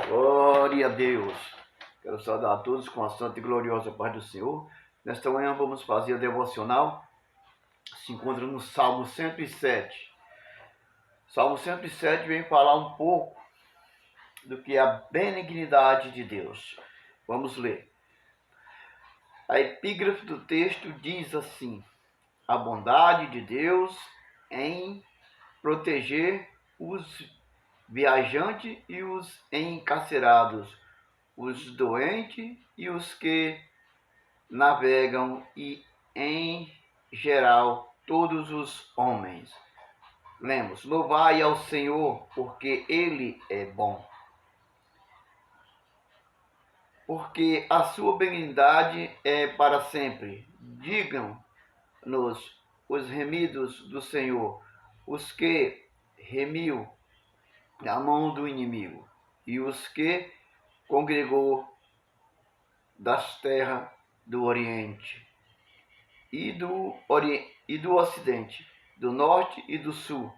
Glória a Deus. Quero saudar a todos com a santa e gloriosa paz do Senhor. Nesta manhã vamos fazer a devocional. Se encontra no Salmo 107. Salmo 107 vem falar um pouco do que é a benignidade de Deus. Vamos ler. A epígrafe do texto diz assim: a bondade de Deus em proteger os viajantes e os encarcerados, os doentes e os que navegam, e em geral todos os homens. Lemos: louvai ao Senhor, porque Ele é bom, porque a sua benignidade é para sempre. Digam-nos os remidos do Senhor, os que remiu da mão do inimigo, e os que congregou das terras do Oriente e do Ocidente, do Norte e do Sul.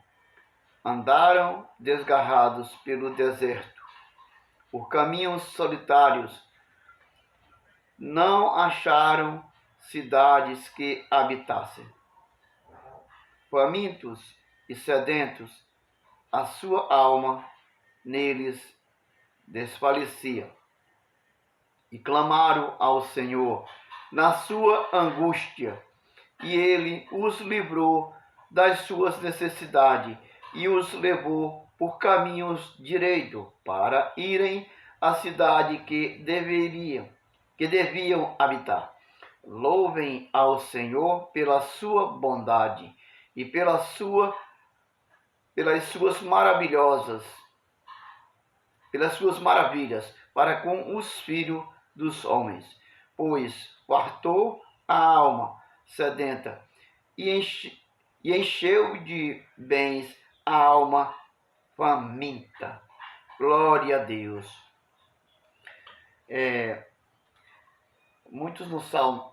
Andaram desgarrados pelo deserto, por caminhos solitários. Não acharam cidades que habitassem. Famintos e sedentos, a sua alma neles desfalecia. E clamaram ao Senhor na sua angústia, e ele os livrou das suas necessidades e os levou por caminhos direitos para irem à cidade que deviam habitar. Louvem ao Senhor pela sua bondade e pelas suas maravilhas para com os filhos dos homens, pois fartou a alma sedenta e encheu de bens a alma faminta. Glória a Deus. Muitos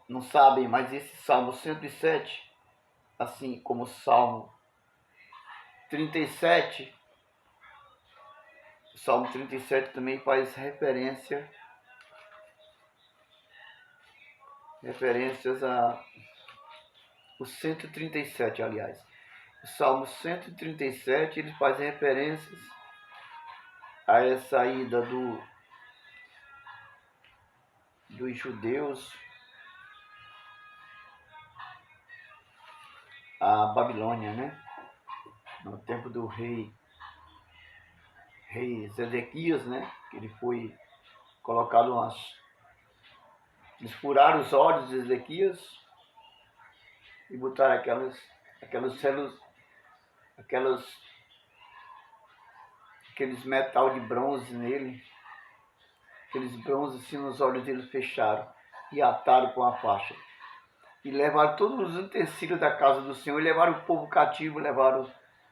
não sabem, mas esse Salmo 107, assim como o Salmo 37, o Salmo 37 também faz referências a o 137, aliás. O Salmo 137, ele faz referências a essa ida dos judeus à Babilônia, né? No tempo do rei Zedequias, né? Que ele foi colocado eles furaram os olhos de Ezequias e botaram aqueles metal de bronze nele, aqueles bronzes assim nos olhos dele fecharam e ataram com a faixa. E levaram todos os utensílios da casa do Senhor e levaram o povo cativo,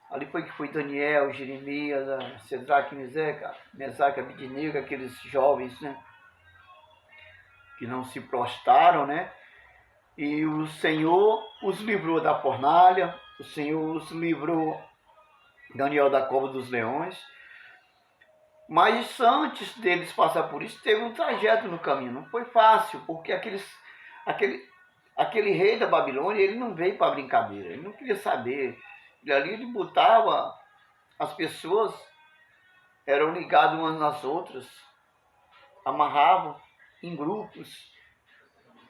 ali foi Daniel, Jeremias, Sedraque, Mesaque, Abidnego, aqueles jovens, né, que não se prostraram, né? E o Senhor os livrou da fornalha, o Senhor os livrou, Daniel, da cova dos leões. Mas antes deles passar por isso, teve um trajeto no caminho. Não foi fácil, porque aquele rei da Babilônia, ele não veio para brincadeira, ele não queria saber. Ele botava as pessoas, eram ligadas umas nas outras, amarravam em grupos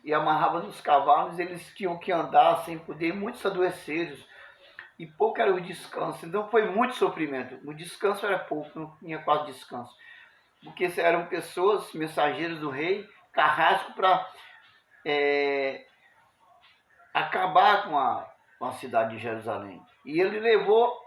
e amarravam nos cavalos. Eles tinham que andar sem poder, muitos adoecidos, e pouco era o descanso. Então foi muito sofrimento. O descanso era pouco, não tinha quase descanso, porque eram pessoas, mensageiros do rei, carrasco para acabar com a cidade de Jerusalém. E ele levou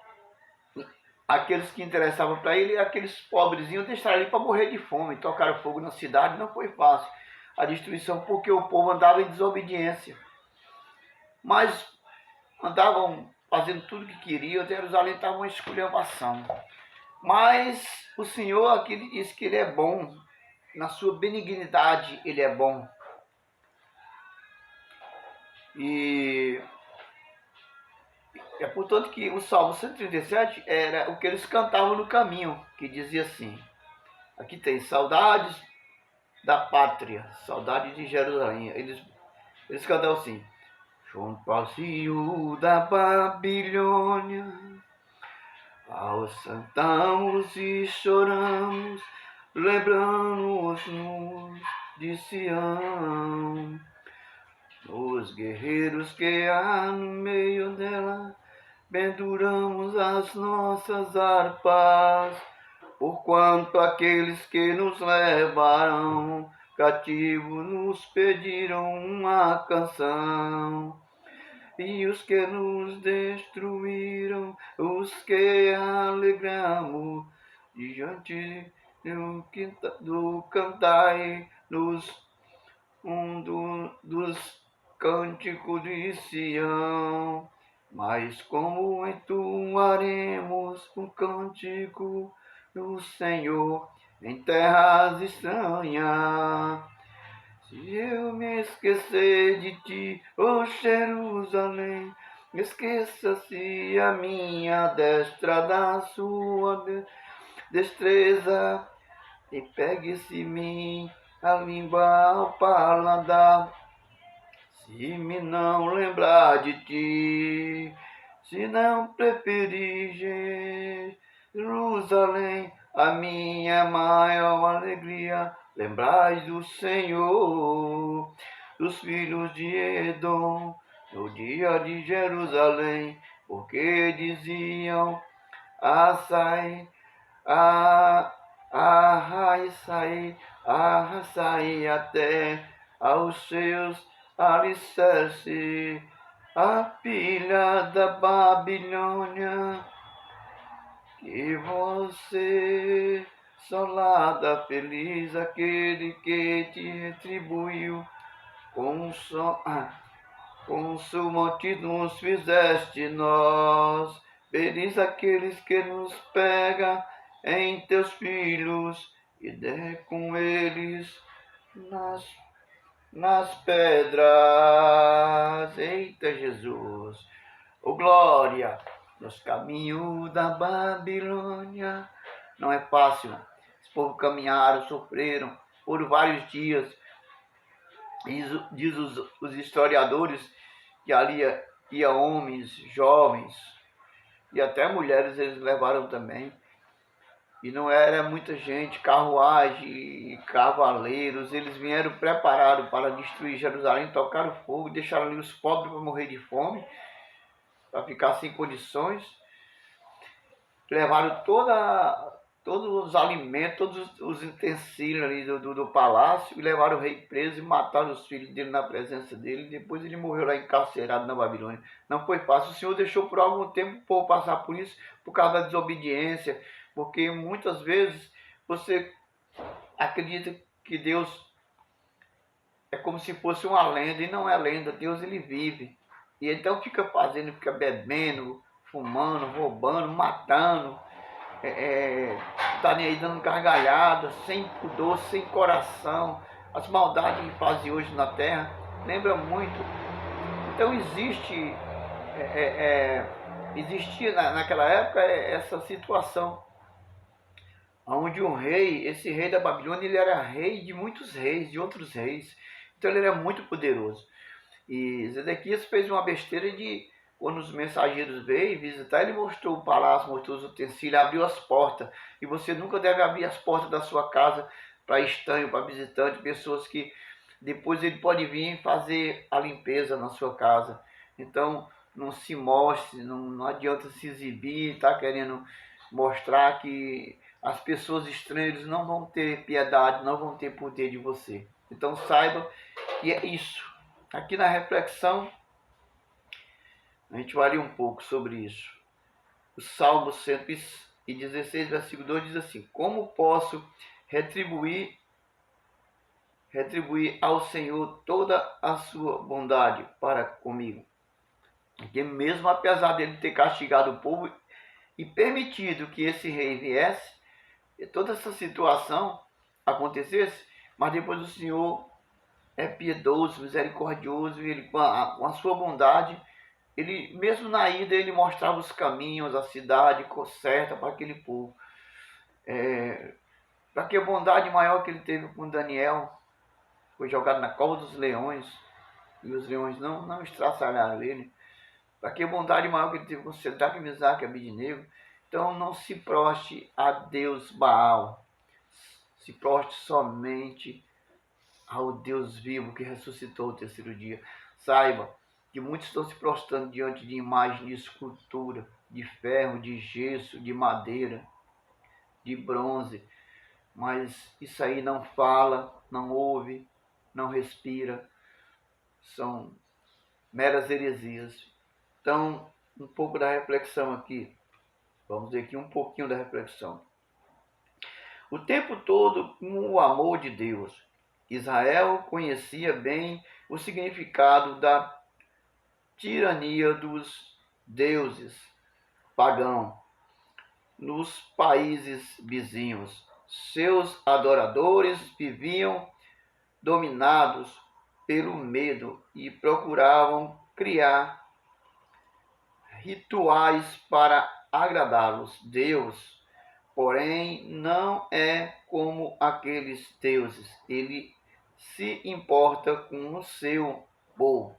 aqueles que interessavam para ele, aqueles pobrezinhos, deixaram ele para morrer de fome. Tocaram fogo na cidade, não foi fácil a destruição, porque o povo andava em desobediência. Mas andavam fazendo tudo o que queriam, Jerusalém estava uma esculhambação. Mas o Senhor aqui diz que Ele é bom, na sua benignidade Ele é bom. E é portanto que o Salmo 137 era o que eles cantavam no caminho, que dizia assim: Aqui tem saudades da pátria, saudades de Jerusalém. Eles cantam assim: junto ao cio da Babilônia, aos sentamos e choramos, lembramos-nos de Sião, os guerreiros que há no meio dela, penduramos as nossas harpas, porquanto aqueles que nos levaram cativos nos pediram uma canção. E os que nos destruíram, os que alegramos, diante do cantai dos cânticos de Sião. Mas como entoaremos um cântico do Senhor em terras estranhas? Se eu me esquecer de ti, ó Jerusalém, esqueça-se a minha destra da sua destreza, e pegue-se mim a língua ao paladar. Se me não lembrar de ti, se não preferir Jerusalém, a minha maior alegria, lembrai do Senhor, dos filhos de Edom, no dia de Jerusalém, porque diziam: Assai, arrasai até aos seus alicerce, a pilha da Babilônia, que você, solada feliz, aquele que te retribuiu, com sumonte nos fizeste nós, feliz aqueles que nos pega em teus filhos, e der com eles nas pedras. Eita Jesus, ô glória, nos caminhos da Babilônia. Não é fácil, esse povo caminharam, sofreram por vários dias. Diz os historiadores que ali ia homens, jovens e até mulheres eles levaram também. E não era muita gente, carruagem e cavaleiros, eles vieram preparados para destruir Jerusalém, tocaram fogo, deixaram ali os pobres para morrer de fome, para ficar sem condições. Levaram todos os alimentos, todos os utensílios ali do palácio, e levaram o rei preso e mataram os filhos dele na presença dele. Depois ele morreu lá encarcerado na Babilônia. Não foi fácil. O Senhor deixou por algum tempo o povo passar por isso, por causa da desobediência, porque muitas vezes você acredita que Deus é como se fosse uma lenda, e não é lenda. Deus, ele vive. E então fica fica bebendo, fumando, roubando, matando, tá nem aí dando gargalhada, sem pudor, sem coração. As maldades que fazem hoje na terra lembra muito. Então existia naquela época essa situação, onde um rei, esse rei da Babilônia, ele era rei de muitos reis, de outros reis. Então ele era muito poderoso. E Zedequias fez uma besteira de, quando os mensageiros veio visitar, ele mostrou o palácio, mostrou os utensílios, abriu as portas. E você nunca deve abrir as portas da sua casa para estranho, para visitante, pessoas que depois ele pode vir fazer a limpeza na sua casa. Então não se mostre, não adianta se exibir, tá querendo mostrar que as pessoas estranhas não vão ter piedade, não vão ter poder de você. Então saiba que é isso. Aqui na reflexão, a gente vai ler um pouco sobre isso. O Salmo 116, versículo 2 diz assim: como posso retribuir ao Senhor toda a sua bondade para comigo? Porque mesmo apesar dele ter castigado o povo e permitido que esse rei viesse, e toda essa situação acontecesse, mas depois o Senhor é piedoso, misericordioso, e ele com a sua bondade, ele mesmo na ida ele mostrava os caminhos, a cidade certa para aquele povo, Para que bondade maior que ele teve com Daniel. Foi jogado na cova dos leões. E os leões não estraçalharam ele. Para que bondade maior que ele teve com Sedraque, Mesaque e Abednego. Então não se proste a Deus Baal. Se proste somente ao Deus vivo que ressuscitou o terceiro dia. Saiba que muitos estão se prostrando diante de imagens de escultura, de ferro, de gesso, de madeira, de bronze. Mas isso aí não fala, não ouve, não respira. São meras heresias. Então, um pouco da reflexão aqui. Vamos ver aqui um pouquinho da reflexão. O tempo todo, com o amor de Deus, Israel conhecia bem o significado da tirania dos deuses pagãos nos países vizinhos. Seus adoradores viviam dominados pelo medo e procuravam criar rituais para agradá-los. Deus, porém, não é como aqueles deuses. Ele se importa com o seu povo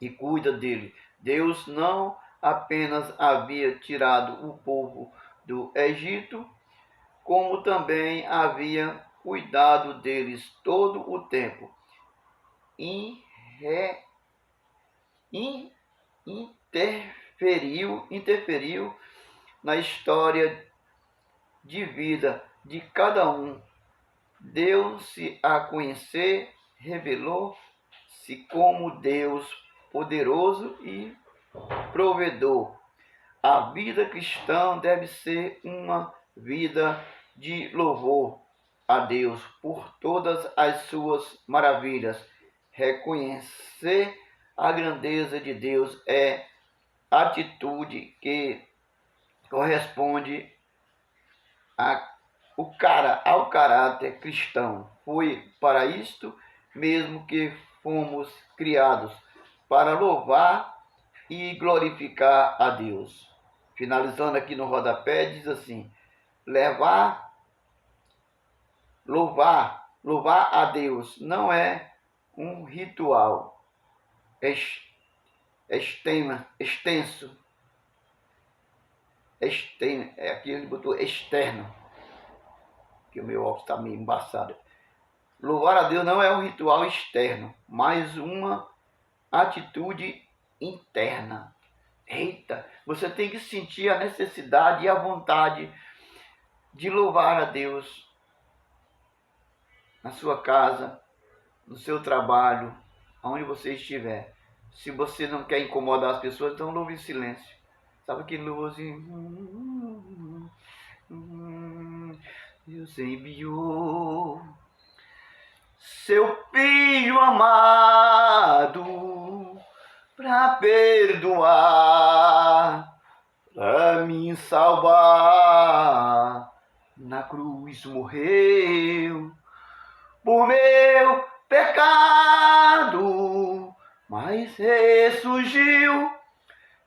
e cuida dele. Deus não apenas havia tirado o povo do Egito, como também havia cuidado deles todo o tempo. Interferiu na história de vida de cada um. Deu-se a conhecer, revelou-se como Deus poderoso e provedor. A vida cristã deve ser uma vida de louvor a Deus por todas as suas maravilhas. Reconhecer a grandeza de Deus é atitude que corresponde ao caráter cristão. Foi para isto mesmo que fomos criados, para louvar e glorificar a Deus. Finalizando aqui no rodapé, diz assim: louvar a Deus não é um ritual extenso. Aqui ele botou externo, que o meu óculos está meio embaçado. Louvar a Deus não é um ritual externo, mas uma atitude interna. Eita, você tem que sentir a necessidade e a vontade de louvar a Deus na sua casa, no seu trabalho, aonde você estiver. Se você não quer incomodar as pessoas, então louve em silêncio. Sabe aquele louvorzinho? Deus enviou seu Filho amado para perdoar, para me salvar. Na cruz morreu por meu pecado, mas ressurgiu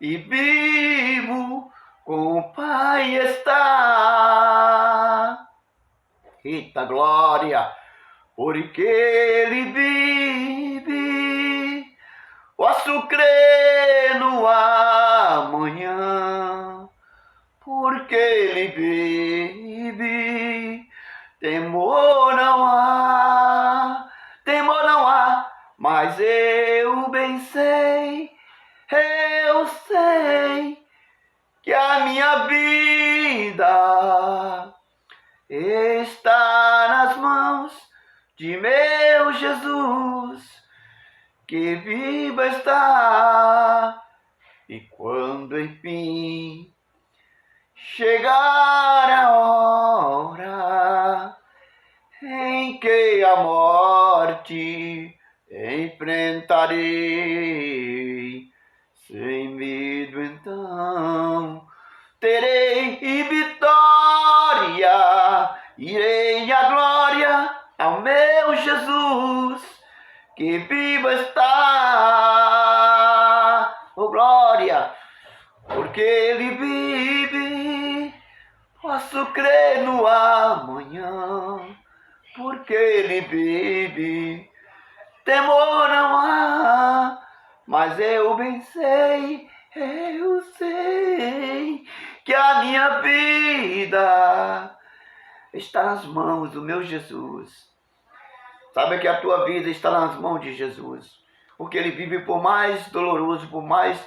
e vivo com o Pai está. Eita glória! Porque ele vive, posso crer no amanhã. Porque ele vive, temor não há, mas eu bem sei, que a minha vida está nas mãos de meu Jesus, que viva está. E quando enfim chegar a hora em que a morte enfrentarei, sem medo então terei vitória, irei à glória ao meu Jesus, que viva está. Oh glória, porque ele vive, posso crer no amanhã. que ele vive. Temor não há, mas eu bem sei, eu sei que a minha vida está nas mãos do meu Jesus. Sabe que a tua vida está nas mãos de Jesus, porque ele vive por mais doloroso, por mais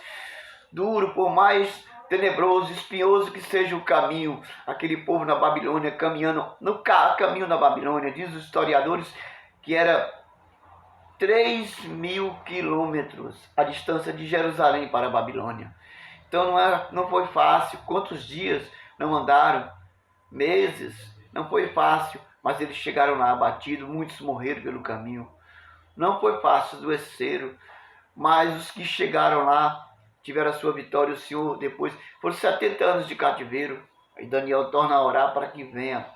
duro, por mais tenebroso, espinhoso que seja o caminho. Aquele povo na Babilônia caminhando no caminho da Babilônia, diz os historiadores que era 3.000 quilômetros a distância de Jerusalém para a Babilônia. Então não foi fácil. Quantos dias não andaram? Meses. Não foi fácil, mas eles chegaram lá abatidos. Muitos morreram pelo caminho. Não foi fácil, adoeceram, mas os que chegaram lá tiveram a sua vitória. O Senhor depois, foram 70 anos de cativeiro. E Daniel torna a orar para que venha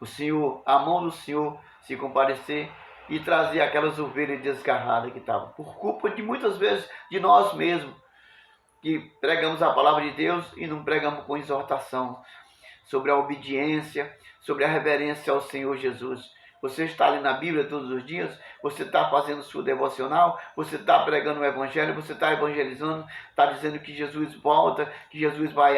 o Senhor, a mão do Senhor se compadecer e trazer aquelas ovelhas desgarradas que estavam, por culpa de muitas vezes de nós mesmos, que pregamos a palavra de Deus e não pregamos com exortação sobre a obediência, sobre a reverência ao Senhor Jesus. Você está ali na Bíblia todos os dias, você está fazendo sua devocional, você está pregando o Evangelho, você está evangelizando, está dizendo que Jesus volta, que Jesus vai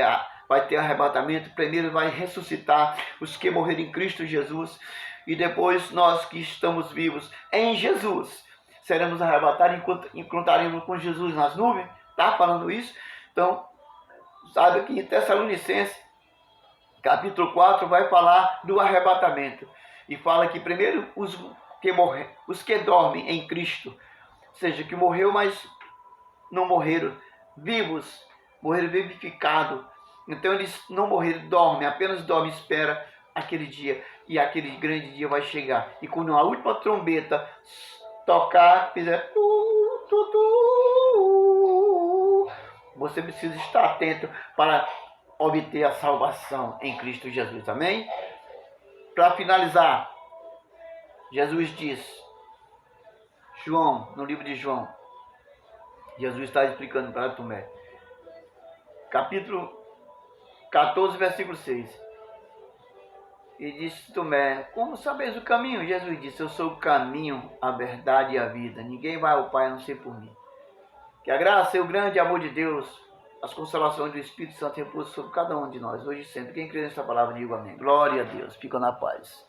ter arrebatamento, primeiro vai ressuscitar os que morreram em Cristo Jesus, e depois nós que estamos vivos em Jesus, seremos arrebatados enquanto encontraremos com Jesus nas nuvens. Está falando isso? Então, sabe que em Tessalonicenses, capítulo 4, vai falar do arrebatamento. E fala que primeiro os que dormem em Cristo, ou seja, que morreu, mas não morreram, vivos, morreram vivificados. Então eles não morreram, dormem, apenas dormem, espera aquele dia. E aquele grande dia vai chegar. E quando a última trombeta tocar, fizer você precisa estar atento para obter a salvação em Cristo Jesus. Amém? Para finalizar, Jesus diz, João, no livro de João, Jesus está explicando para Tomé, capítulo 14, versículo 6. E disse Tomé, como sabeis o caminho? Jesus disse, eu sou o caminho, a verdade e a vida. Ninguém vai ao Pai a não ser por mim. Que a graça e o grande amor de Deus, as consolações do Espírito Santo repousem sobre cada um de nós, hoje e sempre. Quem crê nessa palavra, diga amém. Glória a Deus. Fica na paz.